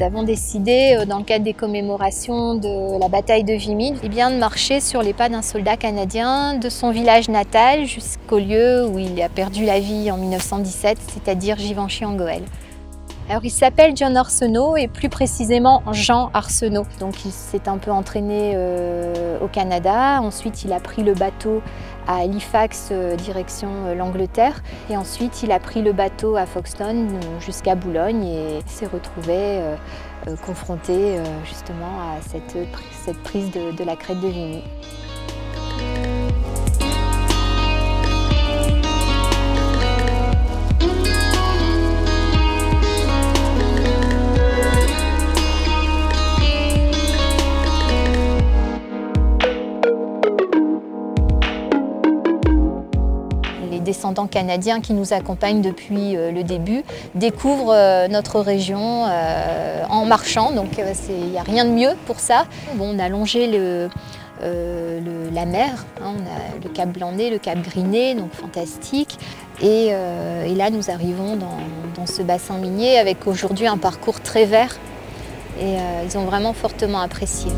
Nous avons décidé, dans le cadre des commémorations de la bataille de Vimy, de marcher sur les pas d'un soldat canadien de son village natal jusqu'au lieu où il a perdu la vie en 1917, c'est-à-dire Givenchy-en-Gohelle. Alors, il s'appelle John Arsenault et plus précisément Jean Arsenault. Donc il s'est un peu entraîné au Canada, ensuite il a pris le bateau à Halifax direction l'Angleterre et ensuite il a pris le bateau à Folkestone jusqu'à Boulogne et s'est retrouvé confronté justement à cette prise de la crête de Vimy. Les descendants canadiens qui nous accompagnent depuis le début découvrent notre région en marchant, donc il n'y a rien de mieux pour ça. Bon, on a longé la mer, hein, on a le cap Blanc-Nez, le cap Griné, donc fantastique. Et là, nous arrivons dans ce bassin minier avec aujourd'hui un parcours très vert et ils ont vraiment fortement apprécié.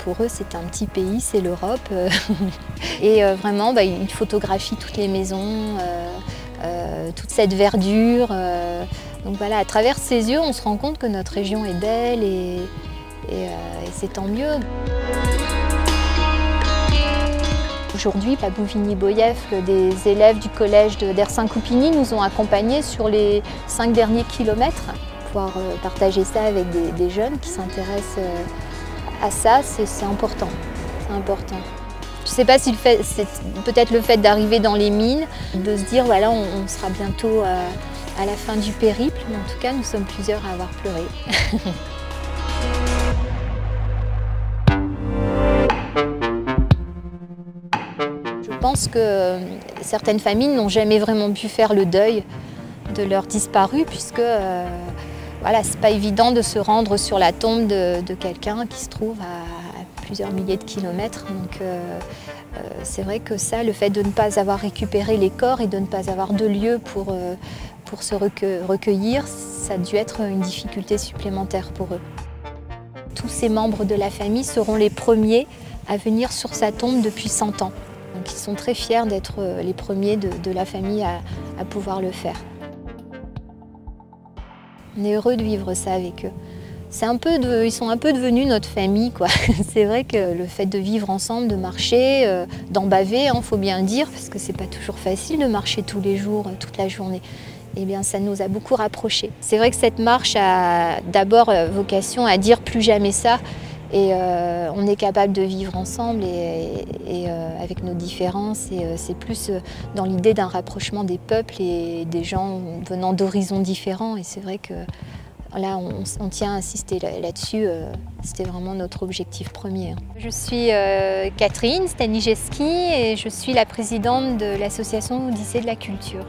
Pour eux, c'est un petit pays, c'est l'Europe. Et vraiment, ils photographient toutes les maisons, toute cette verdure. Donc voilà, à travers ces yeux, on se rend compte que notre région est belle et c'est tant mieux. Aujourd'hui, à Bouvigny-Boyef, des élèves du collège d'Ersin-Coupigny nous ont accompagnés sur les 5 derniers kilomètres. Pouvoir partager ça avec des jeunes qui s'intéressent à ça, c'est important. C'est important. Je ne sais pas si c'est peut-être le fait d'arriver dans les mines, de se dire voilà, on sera bientôt à la fin du périple, mais en tout cas, nous sommes plusieurs à avoir pleuré. Je pense que certaines familles n'ont jamais vraiment pu faire le deuil de leurs disparus, puisque voilà, c'est pas évident de se rendre sur la tombe de quelqu'un qui se trouve à plusieurs milliers de kilomètres. Donc c'est vrai que ça, le fait de ne pas avoir récupéré les corps et de ne pas avoir de lieu pour se recueillir, ça a dû être une difficulté supplémentaire pour eux. Tous ces membres de la famille seront les premiers à venir sur sa tombe depuis 100 ans. Donc ils sont très fiers d'être les premiers de la famille à pouvoir le faire. On est heureux de vivre ça avec eux. Ils sont un peu devenus notre famille, quoi. C'est vrai que le fait de vivre ensemble, de marcher, d'en baver, hein, faut bien le dire, parce que c'est pas toujours facile de marcher tous les jours, toute la journée. Eh bien, ça nous a beaucoup rapprochés. C'est vrai que cette marche a d'abord vocation à dire plus jamais ça. Et on est capable de vivre ensemble et avec nos différences. Et c'est plus dans l'idée d'un rapprochement des peuples et des gens venant d'horizons différents. Et c'est vrai que là, on tient à insister là-dessus. C'était vraiment notre objectif premier. Je suis Catherine Staniszewski et je suis la présidente de l'association Odyssée de la culture.